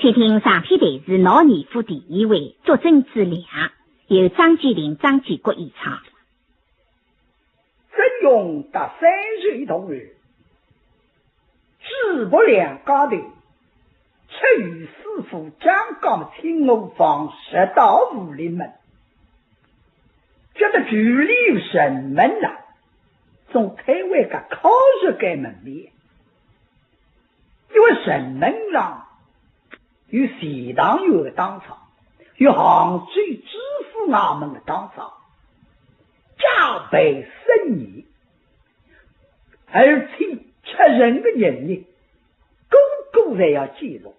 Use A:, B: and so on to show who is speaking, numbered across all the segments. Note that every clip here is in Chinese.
A: 且听上篇台词老年夫第一位作证之良，由张继林、张继国演唱。
B: 真用达3岁同日，自不两家头，出于师傅张刚青楼坊10到武林门，觉得距离神门了，从台湾个考试该门面，因为神门上有西塘有个当场，有杭州知府衙门的当场，加倍深义，而且出人的人呢，个个侪要记录。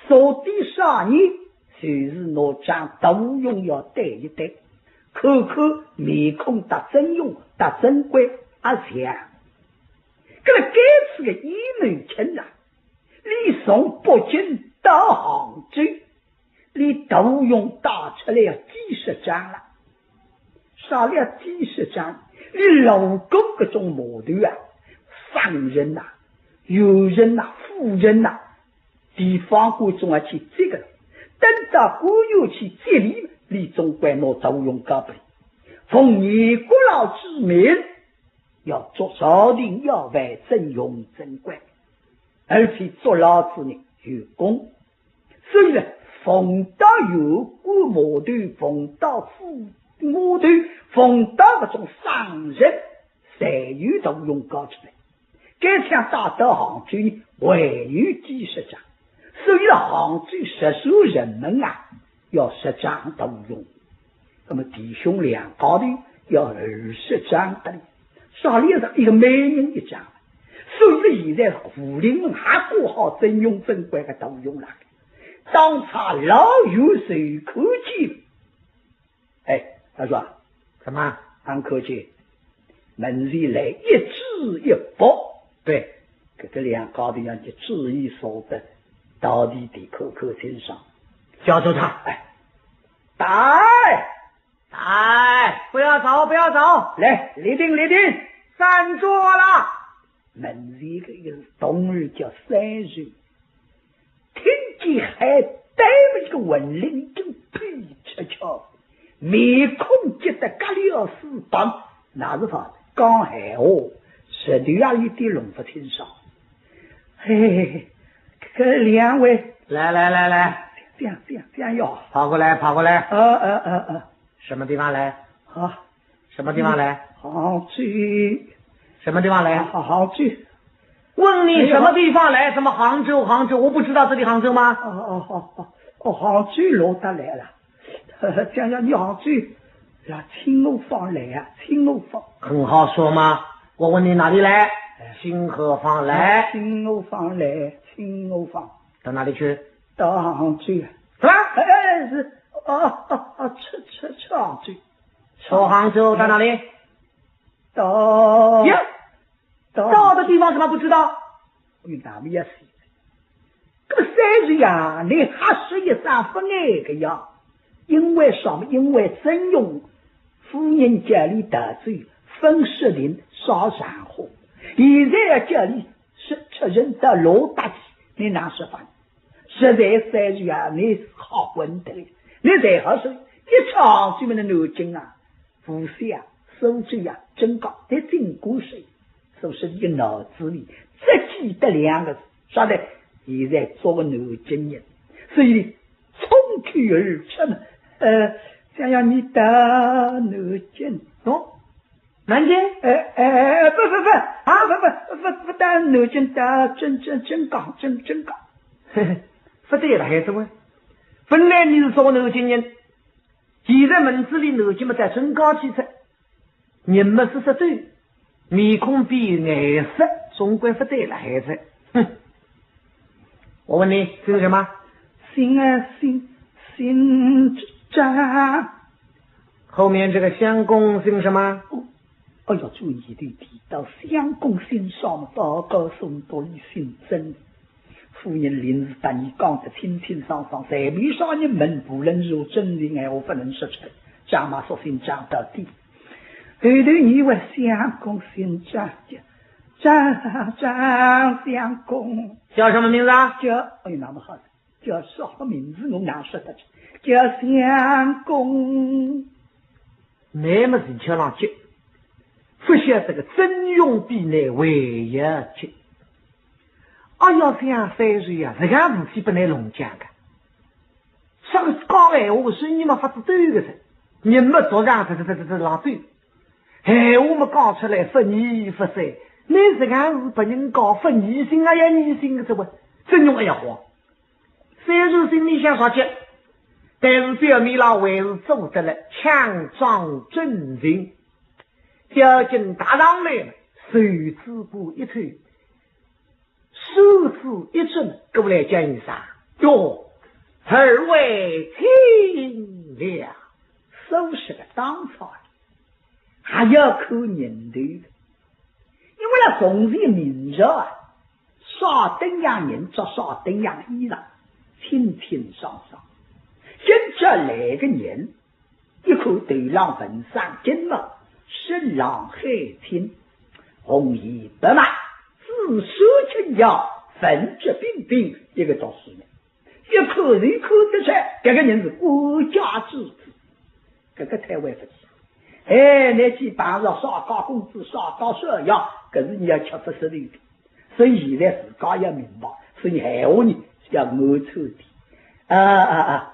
B: 所的啥年，就是拿张都用要对一对，看看面孔达真用达真贵啊像。搿个该次的一门亲啊，李宋北京到杭州，你都用打出来要几十张了，少了几十张，你老公搿种模头啊，商人呐、友人呐、富人呐、地方官总要去这个，等到官员去接力，你总归拿都用高本，奉你国老之命，要做朝廷要为真用真贵，而且做老子呢有功，所以呢，逢到有官模头，逢到富模头，逢到这种商人，侪有都用高出来。该像打到杭州呢，还有几十张，所以呢，杭州10数人们啊，要10张都用。那么弟兄两高的要20张的，少了一个美人一张。所以现在武林们还过好真用真贵的都用了，当场老有谁可见？哎，他说
C: 什么？
B: 很可见，门里来一知一博。对，这个两高的人就注意所得，到底得口口身上，
C: 叫住他！
B: 哎，来，
C: 不要走，不要走！
B: 来，立定，
C: 站住了！
B: 门里的一个东儿叫3岁，听见还带了一个文领，就屁悄悄，面孔结得嘎了丝棒，哪是法刚海哦。实地啊，一点拢不听上。嘿，这两位，
C: 来，
B: 这样要
C: 跑过来。什么地方来？
B: 啊，
C: 什么地方来？
B: 杭州。
C: 什么地方来？
B: 杭州。
C: 问你什么地方来？怎么杭州？我不知道这里杭州吗？
B: 杭州罗达来了。讲你杭州呀，青楼坊来啊，青楼坊。
C: 很好说吗？我问你哪里来？清河坊来。
B: 青楼坊来，青楼坊。
C: 到哪里去？
B: 到杭州。
C: 什么？
B: 是吃杭州。
C: 到杭州到哪里？
B: 到
C: 的地方怎么不知道？
B: 有哪么也是。这个3岁呀，你还是一张不爱个样，因为什么？因为真用夫人家里得罪。分食林烧山火，现在要叫你吃人的罗大气，你哪说法？实在3岁啊，你好混的，你最好是一场专门的南京啊、无锡啊、苏州啊、真高，在经过水，说是一个脑子里只记得2个字，晓得？现在做个南京人，所以冲口而出嘛，想要你到南京哦。
C: 南京？
B: 不到南京，到真港。
C: 不对了，孩子们，本来你是做南京人，现在门子里南京嘛在真高汽车，人们是对，面孔比颜色，总归不对了，孩子。哼！我问你，姓什么？
B: 姓张。
C: 后面这个相公姓什么？
B: 哎呀，注意的提到相公姓上，报告送到你姓曾。夫人临时把你讲得清清爽爽，在面上人们不能如真人哎，我不能说出来，讲嘛索性讲到底。后头你为相公姓张相公
C: 叫什么名字啊？
B: 叫哎那么好，叫啥个名字我哪说得去？叫相公。
C: 那么人家上去，不晓得个真勇比那为要紧。要这样3岁啊，这样事体不能弄讲的。啥个讲闲话，所以你们发自对的噻，你们做上这拉对。闲话么讲出来，不二不三，你这样是不人讲，不疑心啊呀，疑心的这位，真用要慌。3岁心里想啥去？但是表面上还是做得了强壮镇定。条件打上来了，手指骨一推，手指一伸，过来讲一声哟，二位听了，
B: 收拾个当朝还要看人头的，因为那从前明朝啊，啥等样人着啥等样衣裳，清清爽爽。今朝来个人，一看头上纹上金毛，身上海青，红衣白马，紫色青腰，粉质彬彬，一个读书人。一看人看得出这个人是国家之子，这个太为不起。那去办了啥高工资啥高收入，可是你要吃不食的，所以现在自家要明白，所以闲话呢要我抽的。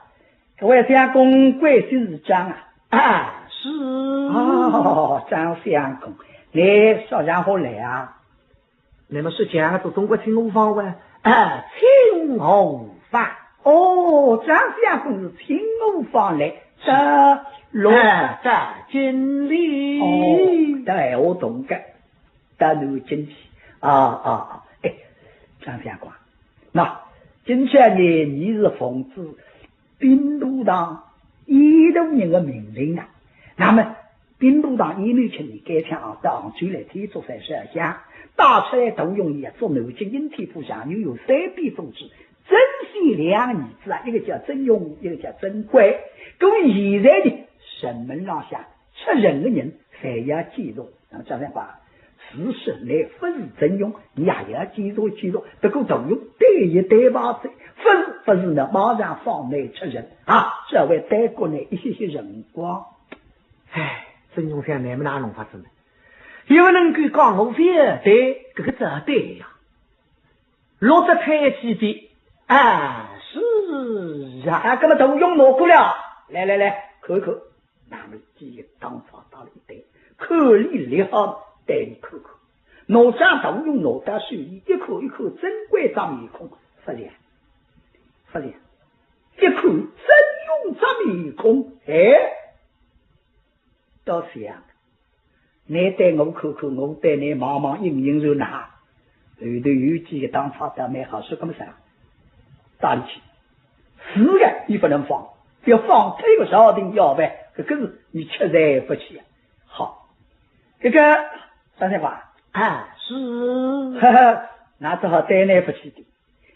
B: 各位相公贵姓是张啊？
C: 是
B: 张相公，你啥时候来啊？
C: 那么是讲做中国青红坊哇？青红坊。
B: 张相公是青红坊来的。
C: 在经历
B: 对，我懂的，但是进去张相公，那今天呢，你是奉旨兵部堂一路人的命令啊，那么兵部堂一路请你该抢到杭州来提出312项，打出来动用也做南京应天府上又有3笔宗旨，真系2儿子啊，一个叫真勇，一个叫真贵。各位现在呢，审门上下出人的人才要记住，张相公，事实来不是真勇，你也要记住，不过动用对一对把子，不是呢，马上放内出人啊，这会带过来一些人光。
C: 真勇想你们哪弄法子呢？有人给讲我非对，这个咋对呀？落得太极的是啊，
B: 那么动用挪过了，来看看，那么几个当朝到了一代，可里里好带你看看，哪张动用哪大手艺，一看真贵张面孔，不良，一看真用张面孔，到这样，你带我看看，我带你忙忙应然拿，后头有几个当朝的蛮好，说这么啥？大力气，是的，你不能放，要放这个朝廷要呗，这个是你吃在不起啊。好，这个张相公
C: 是，
B: 那只好带你不起的，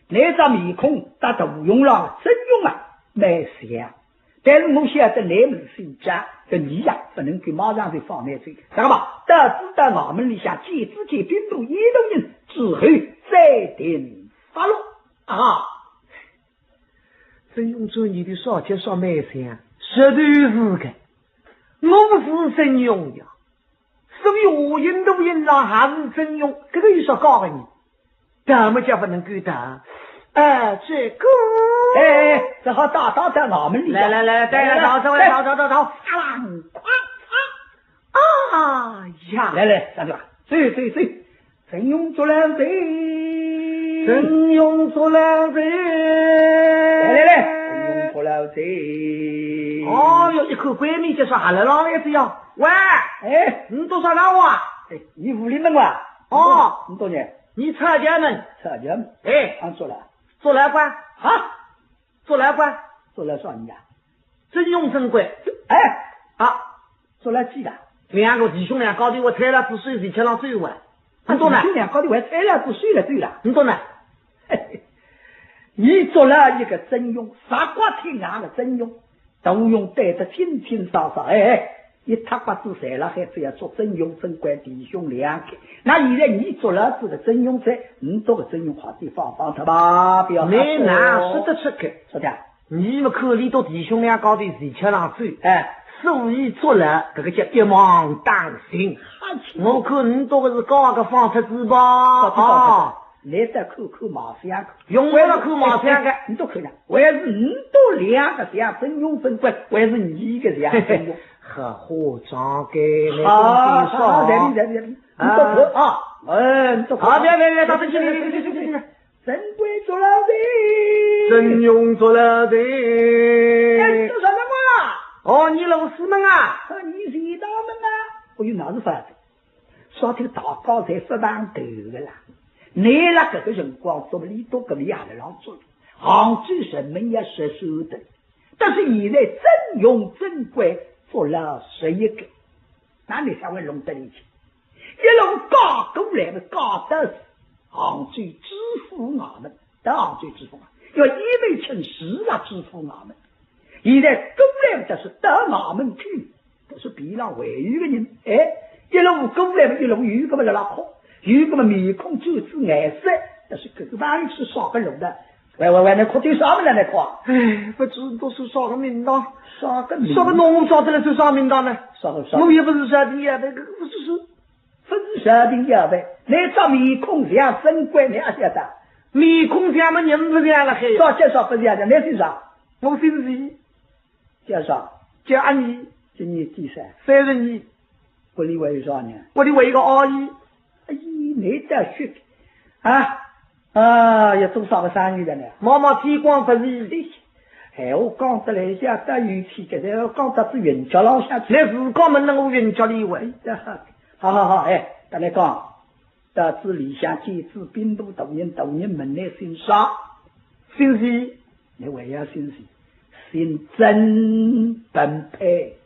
B: 那张面孔打都用了，真用啊，蛮像。但是我晓得你们是家，这你呀不能够马上就放那嘴，知道吧？得知道我们里下几次兵部一路人之后再定发落啊。
C: 真用做你的少节少卖相，实在是个，我是真用呀。所以我印度人啦还是真用，这个有啥搞的你？怎么就不能够的？这个
B: 只好到我们里
C: 来，走，呀！
B: 来，上去吧，走，真用做两贼，
C: 真用做两贼，
B: 来，真用做两贼。
C: 一口闺蜜就说下来了，也这样。喂，你多少人哇？
B: 你屋里门哇？你多少人？
C: 你车家门，
B: 俺做了。
C: 做来官做来
B: 啥你呀？
C: 真用真贵。
B: 做了几个
C: ？2个弟兄俩搞的我拆了只水水吃了水碗。你多呢？
B: 弟兄俩搞的我拆了只水了对了。
C: 你多呢？
B: 你做了一个真用，傻瓜听俺的真用，都用带得清清爽爽。一塌瓜子晒了，还非要做真用真怪弟兄两个。那现在你做了这个真用菜，你做个真用好地方放他吧，不要。
C: 你哪说得出去？
B: 是的，
C: 你们口里头弟兄两高的是吃上嘴，
B: 哎，
C: 所以做了这个叫一网当心。我看你多个是高个放出子吧？啊，
B: 来再看看马香，
C: 用为了看马香的，
B: 你都看了，还是你都两个像真用真怪，还是你一个像真用。
C: 合伙装给来
B: 好，
C: 说，
B: 好，来，你都看啊，你都看。
C: 好，别，到这去，
B: 真贵做了贼，
C: 真用做了贼。
B: 哎，做什么嘛？
C: 哦，你老师们啊，
B: 你谁当们啊？我有哪是法子？说这个大高才不当头的啦。你那个辰光做里多个里下来让做，杭州人们也是收的，但是现在真用真贵做了11个，那你才会弄得里去？一路搞过来的，搞的是杭州知府衙门，到杭州知府衙门要一味请10个知府衙门。现在过来的是到衙门去，都是比上为余的人，哎，一路过来的一路有个么在那哭，有个么面孔就是颜色，但是这个玩意是少个路的。喂，那哭对啥么来哭？
C: 哎，不知都是啥个名堂？
B: 啥个
C: 农找得来是啥名堂呢？
B: 啥？
C: 我也不是啥的呀，那个不是
B: 啥的呀呗？那张面孔像真怪，你还晓得？
C: 面孔像么人不像了还？
B: 啥叫啥不像的？那是啥？
C: 我姓李，
B: 叫啥？
C: 叫阿姨，
B: 今年几岁
C: ？32。
B: 我的为啥呢？
C: 我的为一个阿姨。
B: 阿姨，你在学啊？要做啥个生意的呢？
C: 妈妈天光不是。
B: 哎，我讲得来下得有气的，我讲得是云脚老下去。
C: 来自家门能我云脚里位。
B: 好，哎，大家讲，得知理想见知兵都大人门内姓啥？
C: 姓谁？
B: 你为要姓谁？姓曾本配，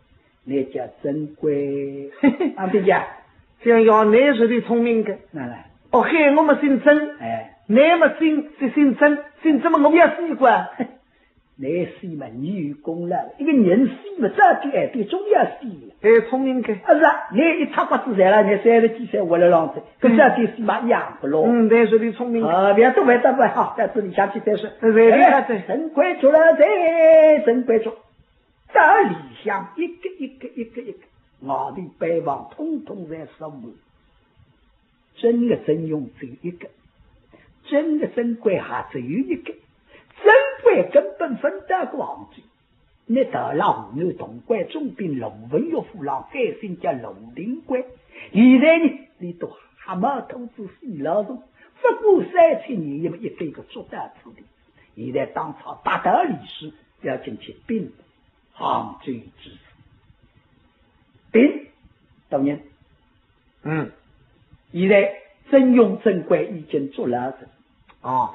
B: 那叫珍贵。啊，对呀，
C: 这样要男是的聪明的。
B: 哪来？
C: 哦嘿，我们姓曾，
B: 哎，
C: 男么姓曾，姓曾么我们要习惯。
B: 你死嘛，你有功了。一个人死嘛，这就对，总要死。
C: 哎，聪明的。
B: 是啊，你一塌瓜子来了，你30几岁活了浪子，跟这对死嘛一样不咯？
C: 男说的聪明。
B: 别多，好，在这里下去再说。真贵做了真贵做。这里向一个，我的北方通通在收满。真的真用只有一个，真的真贵还只有一个。真贵根本分得过杭州，你到了湖南东关总兵卢文玉夫郎改姓叫卢林贵，现在呢，你都还没通知死老总，不过3000年，一个一个做大子的。现在当朝大道理事要进去兵杭州知府，兵当然，现在真用真贵已经做了的。
C: 哦，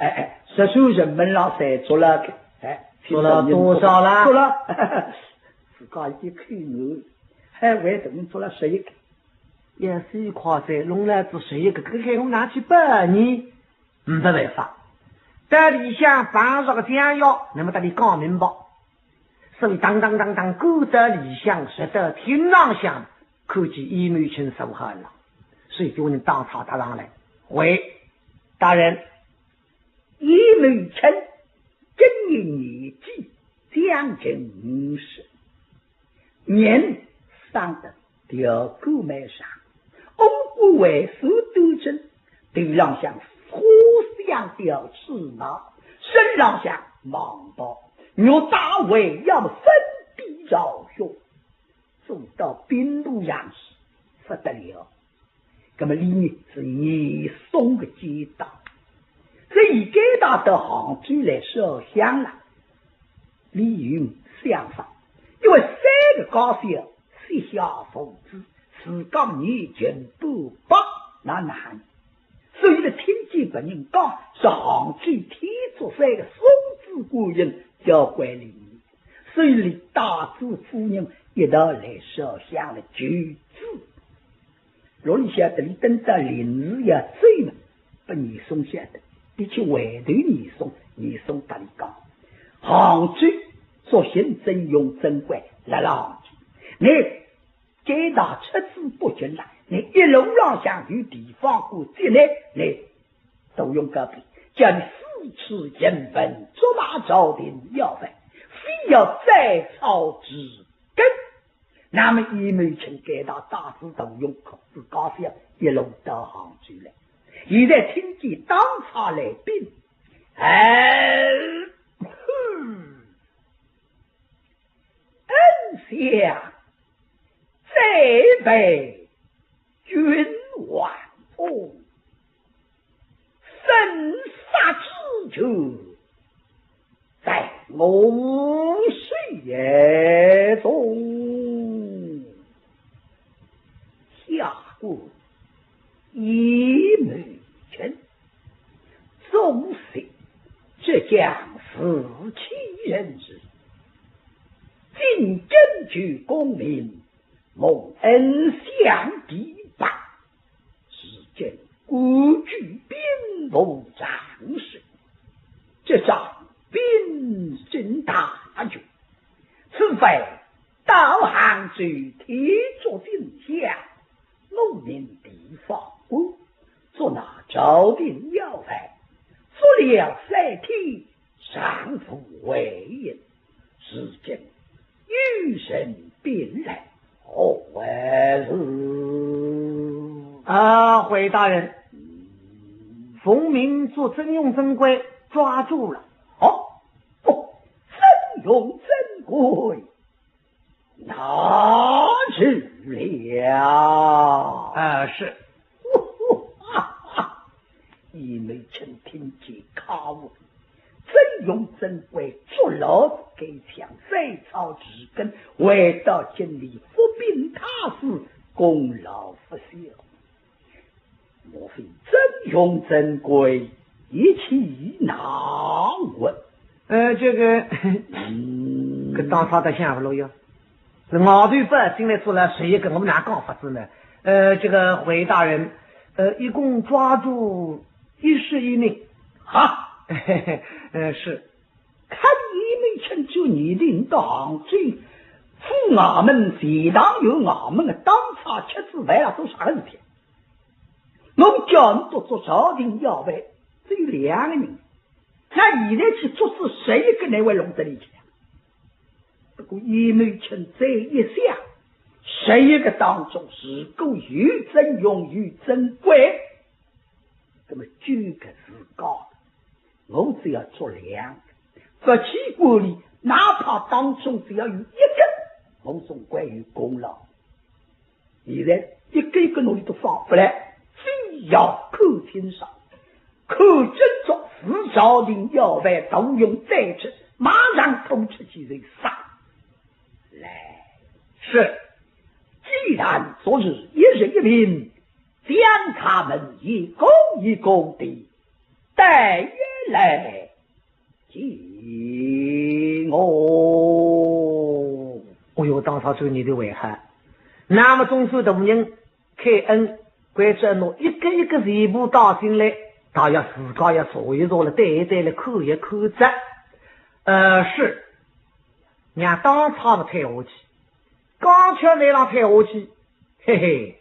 B: 实属人们让谁做了个？
C: 做了多少了？
B: 做了，自家一看我，还为等做了11个，
C: 也是夸噻，弄来只11个，给我拿去8年，没办法。在里向放上个酱药，那么得你讲明白。所以当，勾得里向实得天上响，可见一门亲受害了。所以叫人当朝打上来，喂，大人。
B: 一门亲今年年纪将近50，人生得条狗蛮上，欧骨为首都城，头上像花香吊翅膀，身上像芒包，若大为要分地绕胸，做到兵路样式不得了。那么里面是严嵩的街道。这一该到到杭州来烧香了，理由相仿，因为3个高校写下奉旨，自讲年近800那难，所以呢，听见别人讲是杭州天竺山的松子观音要管理，所以李大主夫人一道来烧香了9次。若你晓得你等到临时要追嘛，不你松晓得。你去回头你送大理讲，杭州做行真用真怪来了杭州，你给他车子不进来，你一路上想有地方过进来，你都用隔壁，叫你四次引本捉拿朝廷要犯，非要再操之根。那么一枚请给他大肆动用，可是高兴一路到杭州来。现在听见当场来宾，恩相再被君王风，生杀之仇在我血中，下过一枚拳，纵使这将死其人之，尽争取功名，蒙恩相抵榜，只见孤举兵部长事，这仗兵争大局，此非道行之铁作定下，我命地方官做那朝廷要害，做了三天上父为人，只见余生便来何为
C: 是回大人，冯明做真用真规抓住了。
B: 真用真规拿去了。
C: 是。
B: 一枚臣听见考问，真用真规做牢给强再操之根，为到尽力服兵他事，功劳不小。莫非真用真规一气难问？
C: 这个跟当朝的想法不一样，是毛队百姓来出来，谁跟我们俩讲法子呢？这个回大人，一共抓住11名。是。
B: 看一枚臣就你领导杭州，赴衙门谁当有衙门的当场吃子为了做啥个事情？我叫你都做朝廷要为，只有2个人。那现在去做事，谁跟那位龙得力气？不过一枚臣再一想，谁一个当中是够有真用有真规，那么举个是高的，我只要做2个，不起国里，哪怕当中只要有1个，我总归有功劳。现在一个一个努力都放不来，非要靠天上，可真做四朝廷要被动用再次，马上通知几人杀来。
C: 是。
B: 既然昨日一人一名，将他们一公一公的带约来见我。
C: 哎呦，当朝就你的危害。那么中山大人开恩，关着侬一个一个全部打进来，他要自家要坐一坐了，对一对了，看一看着。是。让当朝的退下去，刚巧来让退下去，嘿嘿，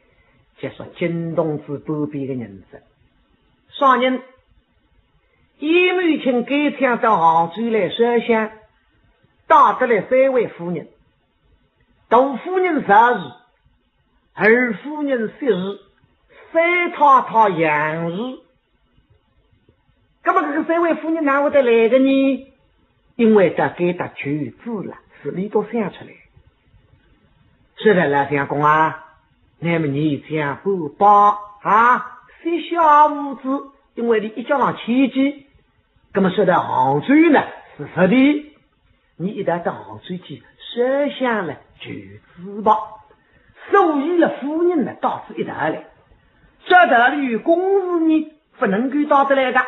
C: 就说金东子不比个人子。上人一母亲给天到杭州来设想，打得来3位夫人，大夫人10日，二夫人10日，三太太2日。那么这个3位夫人哪会得来的呢？因为他给他举子了，是你都想出来。是的，老相公啊，那么你讲不把谁小五子，因为你一家上奇迹，那么说到杭州呢，是实的。你一旦到杭州去，设想了举子吧，受益了夫人呢，倒是一大来。这道理与公事呢，不能够到得来的。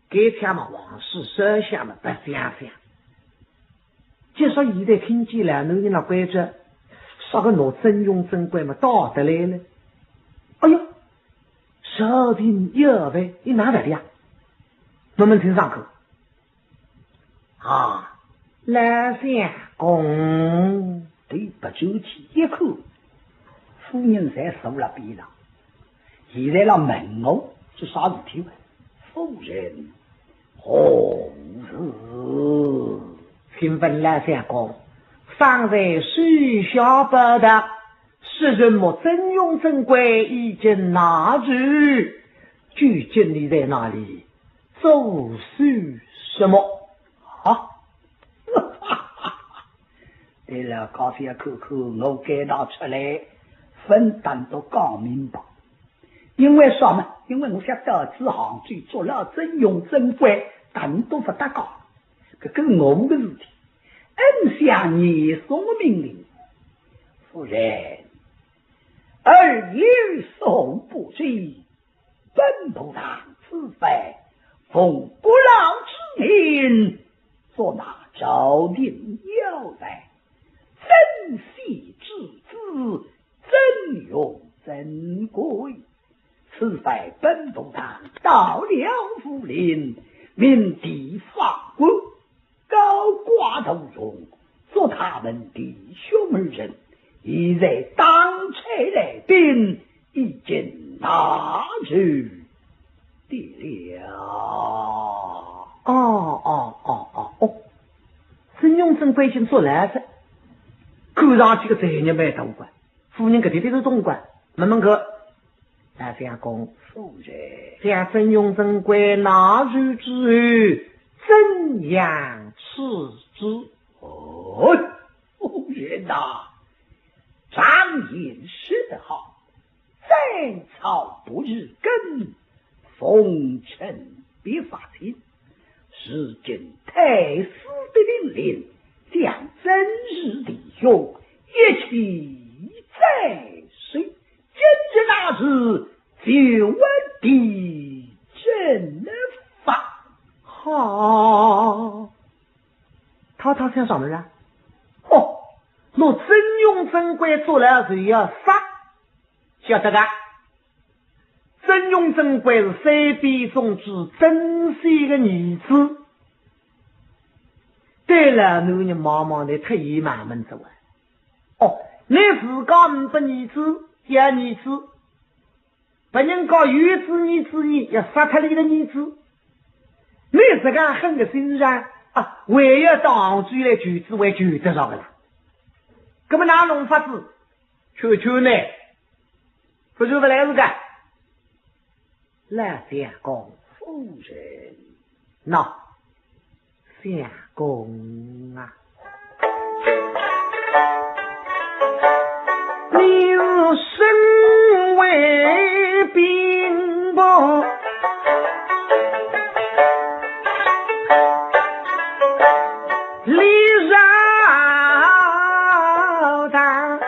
C: 给他们往事设想了，不想想。就说现在听见了，侬那规则，啥个拿真用真规嘛，到得来了。哎呦，朝廷要为你哪来的呀？我们听上课啊，老相公的
B: 对不周起一口，夫人才受了边上。现在了问我是啥事体？夫人，何事？
C: 请问来相公，尚在水下不得，是人么真用真贵已经拿去，究竟你在哪里？做事什么？
B: 啊？对了，高些口口，我给他出来，分担都讲明白。因为什么？因为我想得知行罪做了真用真贵，但都不得讲，这跟我的事体。恩相你送命令，夫人，儿女送不追，本不当自废，奉不老之命，做那朝廷要来，珍惜之子，真用珍贵。此番本不当到了福林，命地法官高挂头中，做他们弟兄二人，已在当差来宾，已经拿去的了。
C: 真用真贵经做来着，看上去个罪孽没大官，夫人个弟弟是总管，门门客。大相公，
B: 夫人，
C: 将真用真贵拿去之后，怎样处之？
B: 哦，夫人呐，张隐说得好，在朝不日更，风尘别法庭。是今太师的命令，将真日弟兄一起在水。今日那日就问地正法。
C: 好，他想什么人？若真用真贵做了就要杀，晓得噶？真用真贵是三边宗之真心的儿子。对了，你忙忙的特意满门走你自家不把儿子要儿子，不人搞有子儿子你要杀他你的儿子，你这个狠的心上为要当主来举子为举得上的啦。那么哪弄法子？求呢？不就不来是个？来相公，
B: 夫人，
C: 那相公啊，你身为兵部李少堂，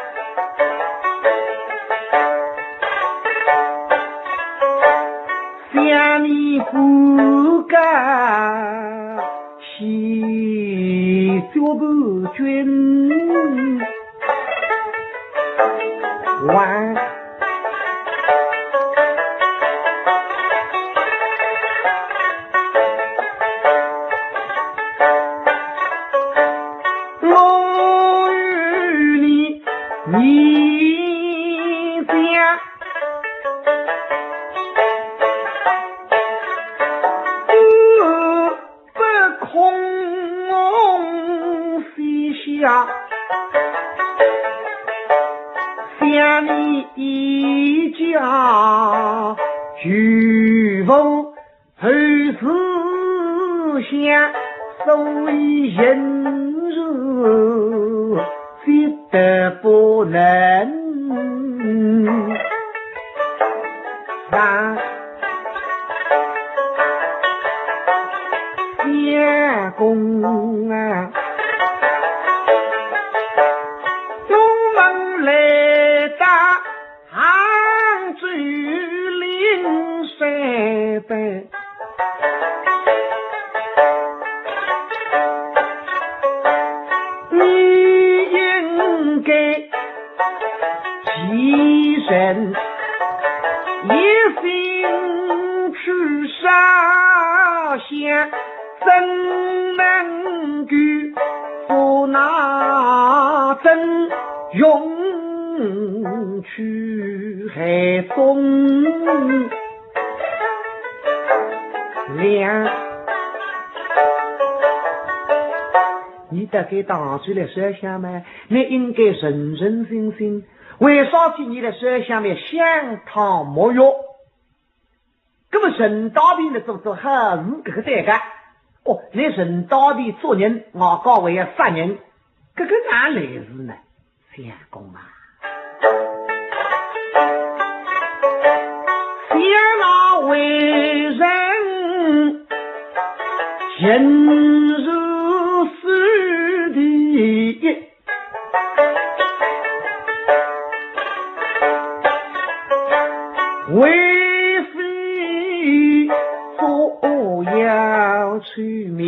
C: 想你不敢西作不君玩我与你家不空西下，想你一家举风后思想，所以人日觉得不能让相公啊，东门来打杭州临山北，你应该起身一心去杀相，怎能够做那真生永去海风凉。你得给打出来设想吗？你应该认认真真，为啥子你的设想面想汤没药？那么人大病的做还是这个代价哦，你人大病做人，我告为要杀人，这个哪来事呢？相公啊，想那为人人如死地，为非所要取名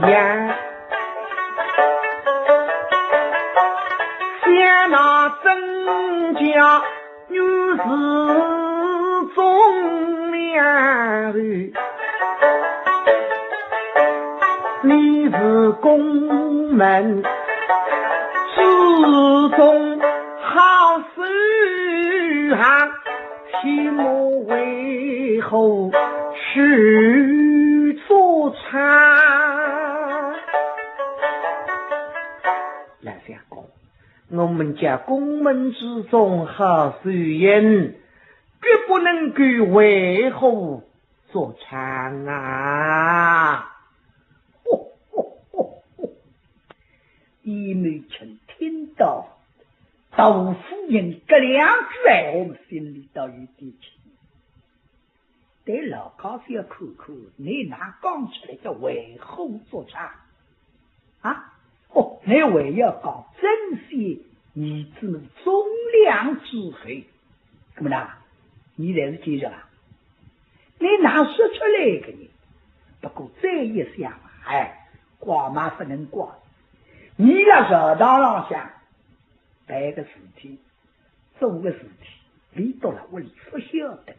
C: 呀，想那增加女子重量的，你是公门之中好事行，其莫为后去做差。来相公，我们家公门之中好事言，绝不能够为后做差啊！
B: 李美臣听到窦夫人这两句话，我们心里倒有点气。但老高是要看看你哪讲出来叫为后做差啊？哦，你还要讲珍惜儿子们忠良之后，那么呢，你才是接着啊？你哪说出来的呢？不过再一想，挂马不能挂。你那热堂上想摆个事体，做个事体，离到了屋里不晓得，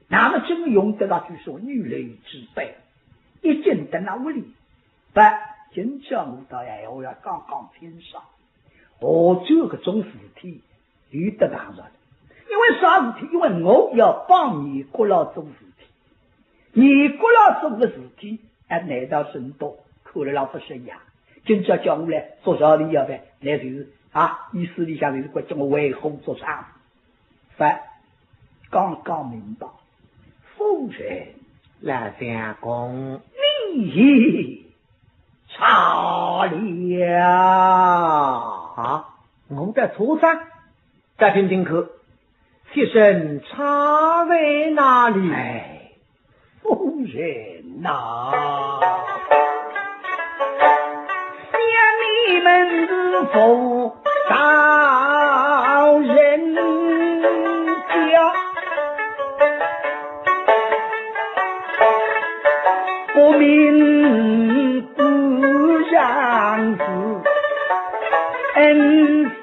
B: 那么真用得那句说女人之辈，一进到那屋里，不，今朝我到我要刚刚天上，我这个种事体遇得当着的，因为啥事体？因为我要帮你国老做事体，你国老做个事体，难道甚多？可能老不是呀。今朝叫我来做啥的要呗？那就是意思里向就是叫我为后做啥？刚刚明白，夫人
C: 来相公，
B: 你差了
C: 啊！我的错啥？再听听课，先生差在哪里？
B: 夫人呐，你们是否到人家，不明不让是恩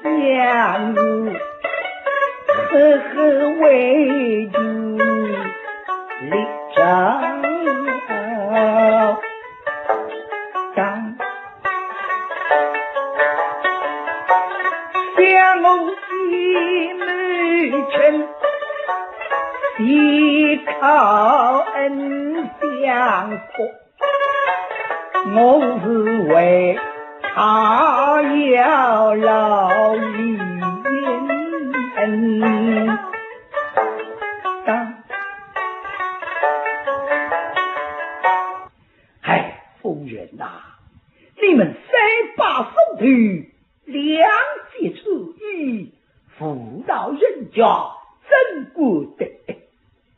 B: 相如，呵呵为主立正当。依靠恩相托，我是为他要老一恩当。夫人呐，你们3把手头，两节出意，辅导人家，真不得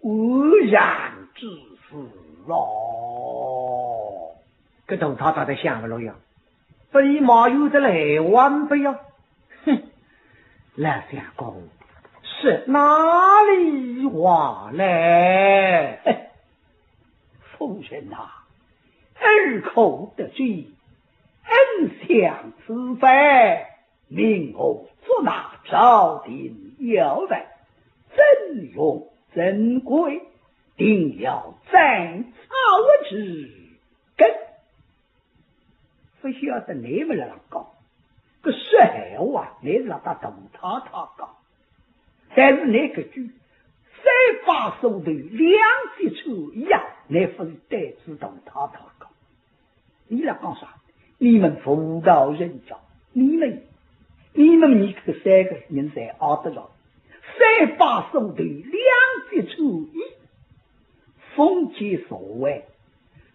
B: 污染之事咯。
C: 这头他咋在想不了呀？飞马有的来玩不呀？哼，来相公是哪里话来？
B: 夫人啊，儿口得罪，恩相此非，明我做那朝廷要人，真用珍贵，定要斩草之根。不晓得你们来讲，个说话你是让他动他讲，但是那个句三把手头两节车一样，那不是带自动他讲。你来讲啥？你们妇道人家，你们你这三个人在熬得着，三把手头两节车一，封建所谓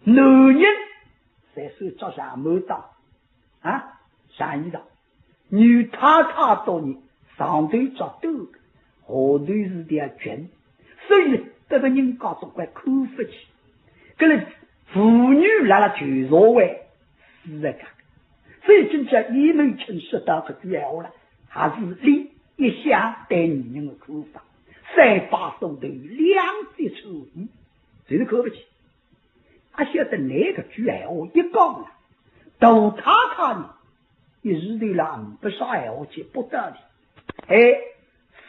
B: 男人在手脚上没到啊，上一道女太多呢，上头着斗，下头是点卷，所以这个人家总怪看不起，跟了妇女来了就所谓是这个，所以真正一门亲说到这句话了，还是你一向对女人的看法，三把手头两节车衣，真是看不起。他晓得那个句话一讲了，都他呢，一日头了不少话就不得了。哎，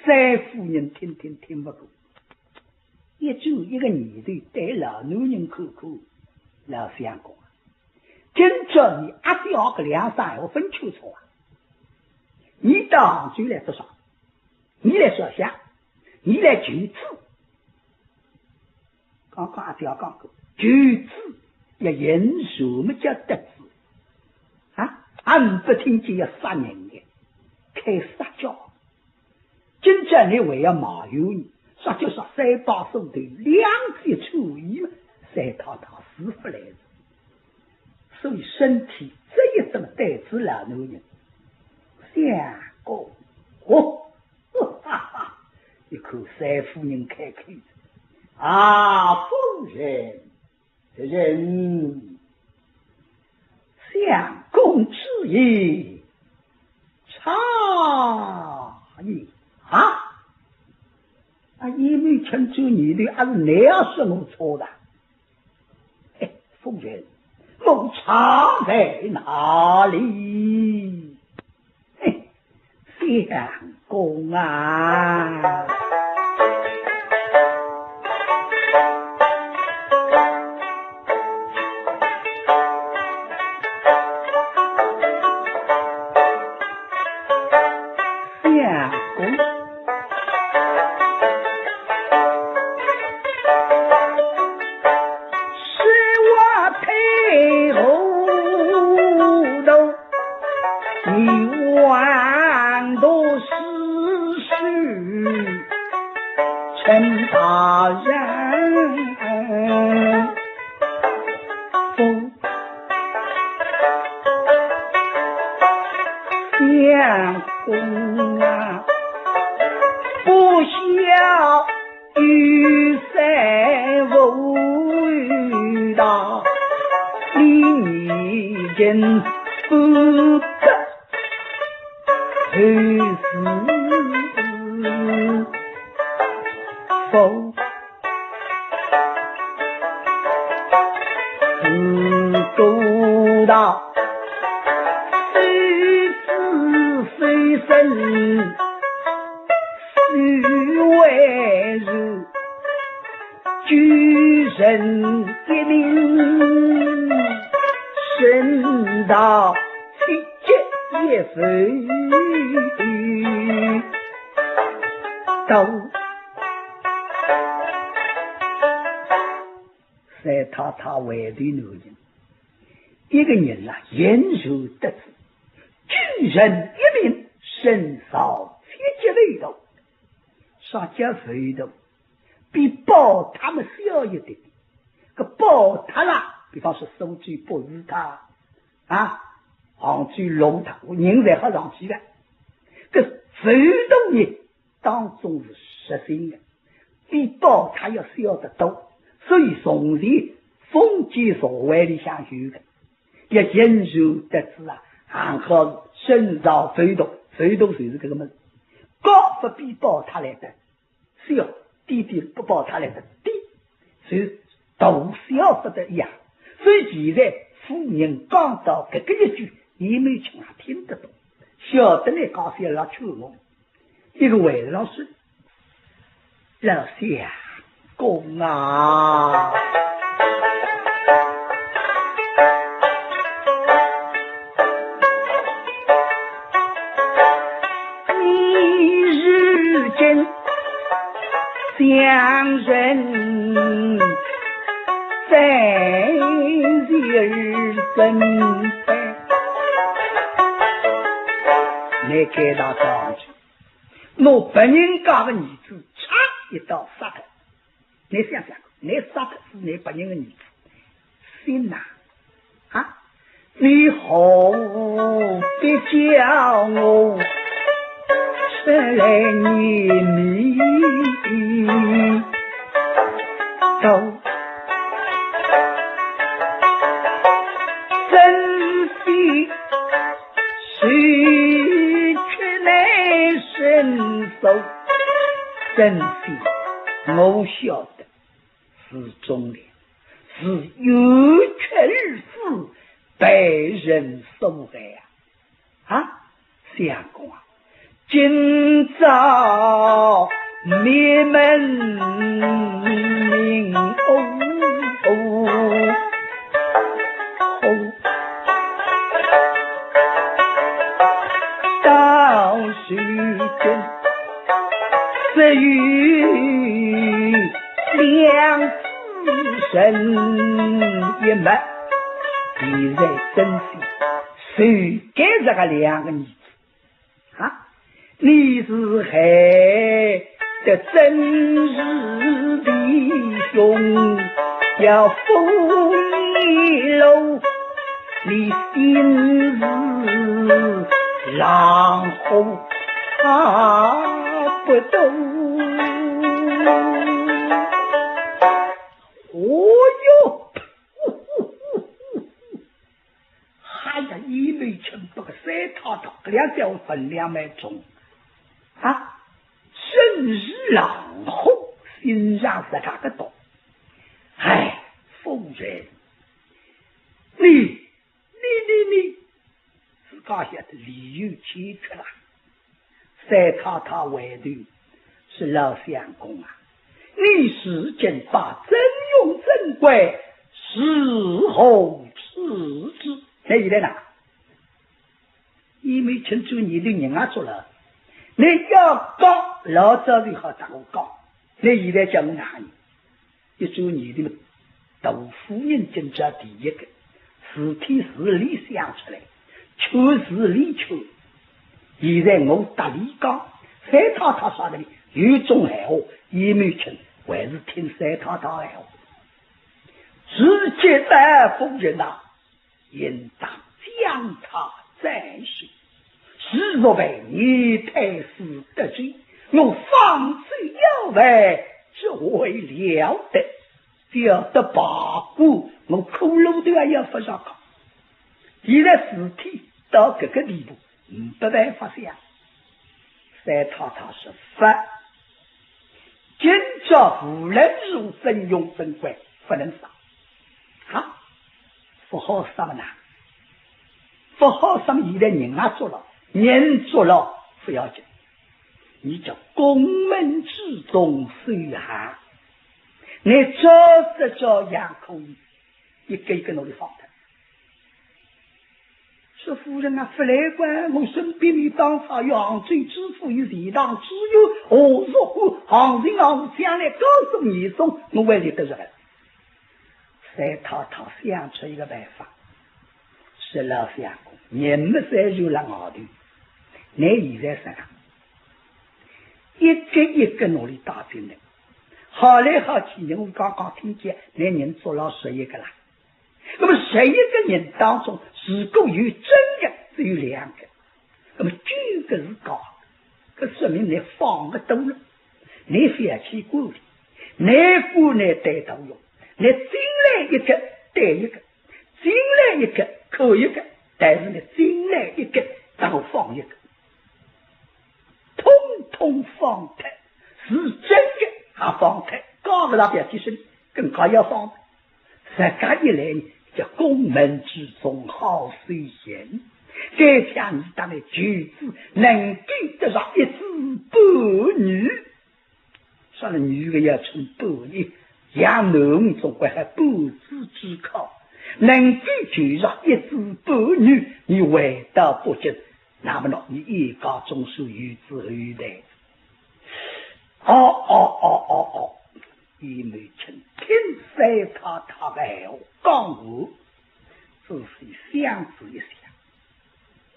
B: 三夫人听不过，一就一个女的对老男人口老相公，今朝你阿弟好个两三话分清楚啊！你到杭州来多少？你来说下，你来求子。刚刚阿弟讲过，求子要人什么叫得子啊？俺不听见要杀人的，开撒娇。今朝你还要麻油你，撒娇说三把手头两节出衣嘛，三套师傅来着。所以身体这一种带子老男人，相公哈哈，一口三夫人开口啊，夫人这人相公之意差异啊，因为陈州女的还是那样说我错的，哎，夫人我差在哪里？嘿，相公啊！他为的男人，一个人啊，言受得志，举人一命，身少切节为头，啥叫为头？比包他们小一点，个包他啦，比方说手举不是他啊，杭州龙他，人才好上去的，个为头呢当中是实心的，比包他要小得多，所以从前封建社会里向有的，也言受得志啊，还好身上飞动就是这个么子，高不比包他来的小，低不包他来的低，是大小不得一样。所以现在妇人讲到这个一句，你没听啊听得懂，晓得来讲些老秋我，一个魏老师，老相公啊。日真白，你给他上去，我本人家的儿子，嚓一刀杀他。你想想，你杀他是你本人的儿子，心呐啊！你何必叫我出来念你都真非谁去来伸手，真非我晓得是忠良，是有权日子被人所害啊！相公啊，今朝灭门到时间至于两子身一脉，你在珍惜谁给这个两个儿子啊？你是害的真是弟兄，要封你楼，你心是狼虎不动。哦哟！哎呀，一枚钱不个三套套，这两条分量蛮重啊！真是狼虎，心上是他个懂。哎，夫人，你自家晓得理由解决了。三套套外头是老相公啊，你事件把真用真贵，事后辞之。那现在呢？你没清楚你的人啊做了，你要讲老早就好打我讲。你现在讲哪里？一做你的杜夫人真正第一个，事体事理想出来，求事理求。现在我打理讲，三套套说的有种闲话，也没听，还是听三套套闲话。直接大夫人呐，应当将他再审。是若为你太师得罪，我放罪要为，这为了得。叫得八股，我骷髅都要不上考。现在事体到这个地步，不办法想。三太太是法，今朝无人入真用真贵，不能杀。啊，不好杀呢，不好杀现在人啊做了，人做了不要紧，你叫宫门之中虽寒，你照样可以一个一个努力放的。说夫人啊，不来管我身边的当法扬罪之父与地当，只有我若乎行情行将来告诉你送，我为你得着了。再讨想出一个办法，是老相公，你们再就让我的，你现在想一个一个努力打进来，好来好去，我刚刚听见那人做了11个了。那么11个人当中，如果有真的只有2个，那么9个是高，这说明你放个多了，你放弃过的，你不能带头用，你进来一个带一个，进来一个扣一个，但是你进来一个然后放一个，通通放开，是真的还放开，高个那边其实更高要放，这个一来叫宫门之中好随贤，再像你当的举子能给得上一子半女，说了女的要成半女，养男总归还半子之考，能给举上一子半女，你为道不敬，那么呢，你一高中属于子于代。一美臣听三太太的话讲话，仔细想知一想，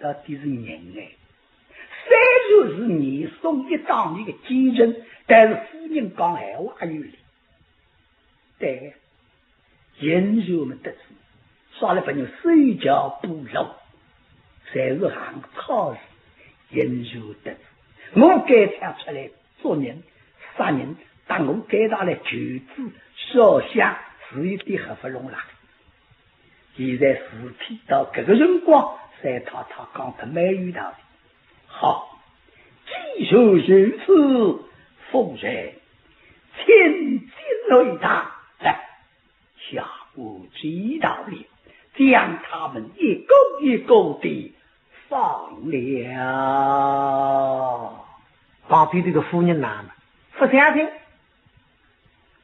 B: 到底是人哎。虽然是你送一当一个奸人，但是夫人讲闲话有理。对，人肉们得知，耍了朋友手脚不漏，才是行超事。人肉得知，我该唱出来做人杀人，但我该打来求子烧香，是一点合不拢啦。现在事体到这个辰光，三太太讲得蛮有道理。好，既然如此，夫人千金雷大，来，下我知道了，将他们一个一个地放了。
C: 旁边这个夫人呐，不相信，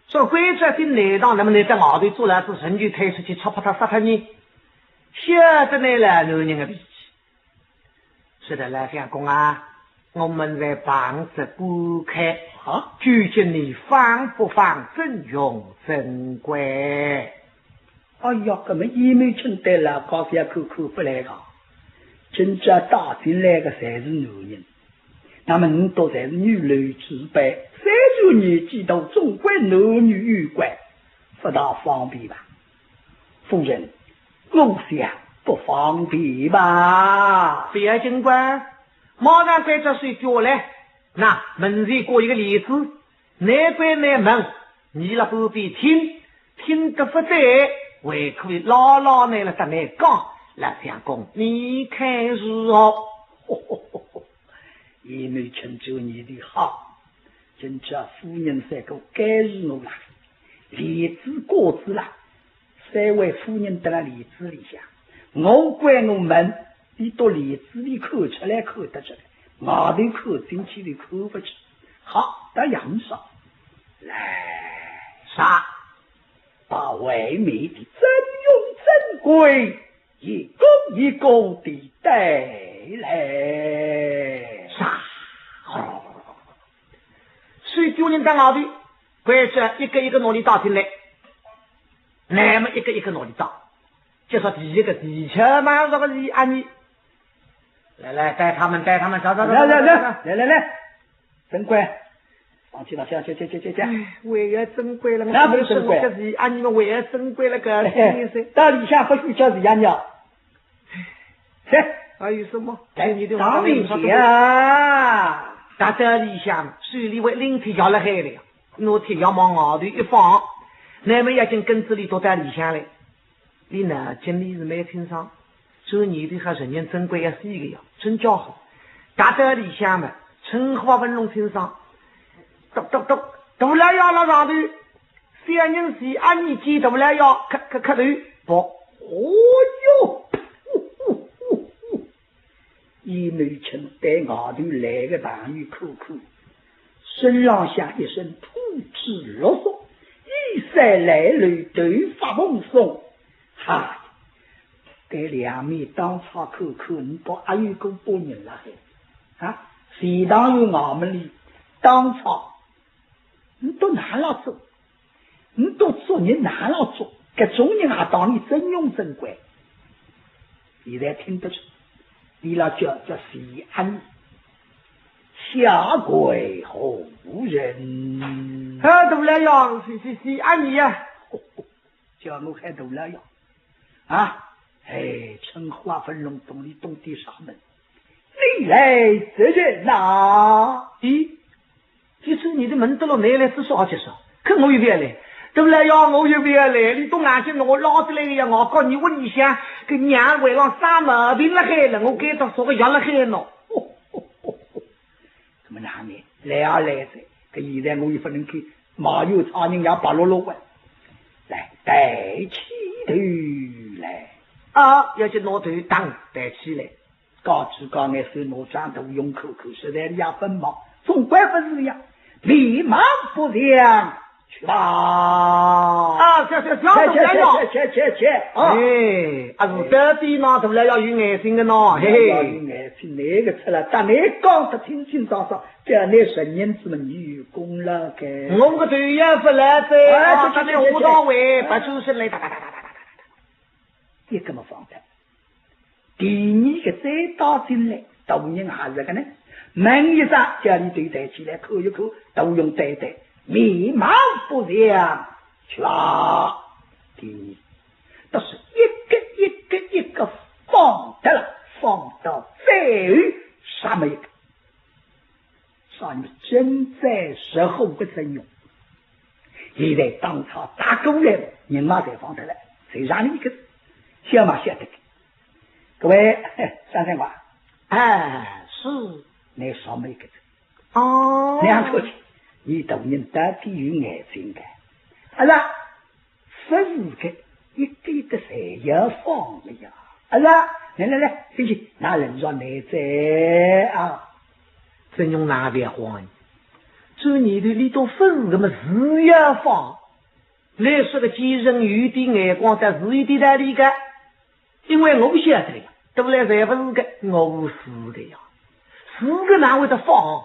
C: 说规则的内当，那么你在外头做了是神就推出去戳破他杀他你，晓得你了男人的脾气。是的，来相公啊，我们在房子不开啊，究竟你放不放真用真贵？
B: 哎呀，根本也没听得了，高下口口不来个，真正打进来的才是男人。那么你都才是女流之辈，30年纪都总归男女有关，不大方便吧？夫人，我想不方便吧？
C: 别尽管，马上快着睡觉来。那门前过一个例子，难关难门，你了不必听，听得不对，还可以老老来了得来讲。来相公，你看如何？
B: 也没成就你的好，真叫夫人才够改日我了，梨子果子了，3位夫人在那梨子里下，我管我们，你到梨子里看出来看得出来，外头看进去的看不出。好，到杨少来
C: 啥？
B: 把外面的珍用珍贵一个一个的带来。
C: 啥？水丢人在外头，或者一个一个努力打进来，那么一个一个努力打，就说第一个地球嘛，这个是安妮。来，带他们，走，
B: 来，珍贵，放弃了，下。
C: 为了珍贵了，
B: 那不是珍贵，
C: 这是安妮们为了珍贵了个
B: 到底下不许叫是安妮。
C: 还有什么？
B: 当面下，
C: 大这里下水里为领铁摇了海了，我铁要往外头一放，那么已经根子里都在里下来。你呢，经理是没听上，这你的还是人珍贵要是一个呀，真叫好。大这里下嘛，春花文龙听上，都来要了上头，虽然人是按你记都来要，可头不？
B: 哦哟！一女臣带外头来个朋友口口，身上下一身吐脂落索，衣衫褴褛，头发蓬松。嗨，该两面当差口口，你到还有个多人了啊？谁当有我们里当差？你到哪了做？你到做人哪了做？这种人还当你真用真贵？现在听得出。你那叫西安下跪后人，
C: 都来要西安你呀，
B: 叫我还都来要啊！春花分龙洞里洞地上门，你来这人呐？
C: 咦，其实你的门得了没来是说少，可我有别来。都来要我有别来，你东南去我捞得来呀！我告你问一下，个娘为了啥毛病了害了？我给他说个药了害了。
B: 怎么难呢？来着，可现在我也不能去马有苍蝇也白落落的。来，带起头来
C: 啊！要去拿头当带起来，
B: 告知刚才是拿张头用口实在的也分毛，总归不是呀，立马不良。去吧！
C: 啊，小来要，
B: 啊！
C: 是这地拿出来要有爱心的喏，嘿嘿，
B: 要有爱心那个出来，但你讲得清清爽爽，这你神人之们有功了该。
C: 我们个队员不来噻，他那舞蹈位把就是来哒哒哒哒哒哒哒，
B: 一个么方法。第二个再打进来，导人还是个呢？门一上家里对待起来，口一口都用对待，面貌不良，去啦！第二，都是一个放得了，放到最后啥没一个，啥你真在时候不真用。现在当场打过来，人马才放得了，谁让你一个小马晓得？各位三三瓜，
C: 是。
B: 你少没一个字
C: 哦，
B: 两出去，你都人到底有爱心的，是吧？14个，一个一个谁要放了呀？是吧？来，进去拿人说你在啊，
C: 真用哪边话？这你的里头分什么事要放？来说个几人有的眼光在自己的那里个，因为我晓得呀，对不对？这不是个我是的呀。4个哪会的放，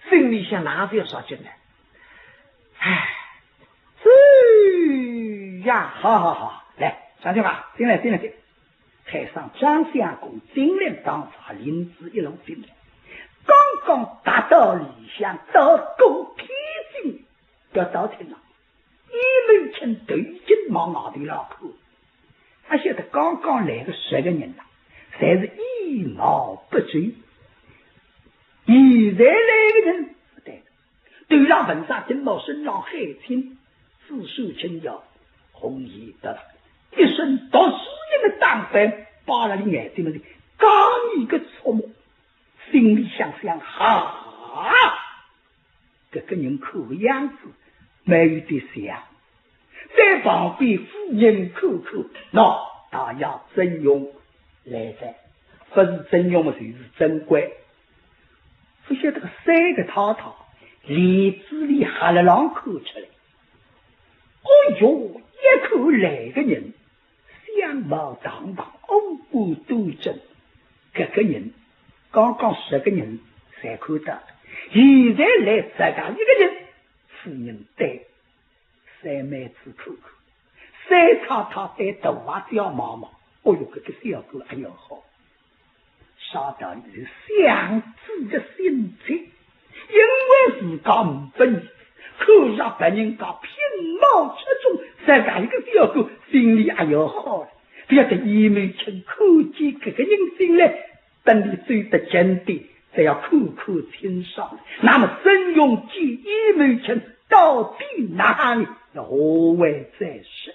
C: 心里想哪有说进来？哎，呀，
B: 好，来，张兄啊，进来，台上张相公尽量当茶，林子一路进来，刚刚达到理想，到够天津，要到天了，一门前对劲忙哪的老口，他晓得刚刚来个10个人了，才是一毛不坠。现在来个人不对，对上本上金毛身上海青，自受轻摇，红衣得了，一身读书人的打扮，把了你眼睛里刚一个错目，心里想哈，这个人口样子没有的想，在旁边夫人口，那大家真用来噻，不是真用嘛，就是真乖。不晓得3个套梨子里哈了2口出来，哎呦，一口来个人相貌堂堂，五官端正，这个人刚刚10个人才看到，现在来这个一个人，夫人对3妹子口3太对大娃子要毛毛，哎呦，这个小狗哎呦好。杀到你是相知的心情，因为自家不分，可让别人家品貌出众，再干一个小狗，心里哎呦好了。不要跟一眉清看见这个人心来，等你走得近的，才要口清爽。那么真用见一眉清到底哪里？何为在身？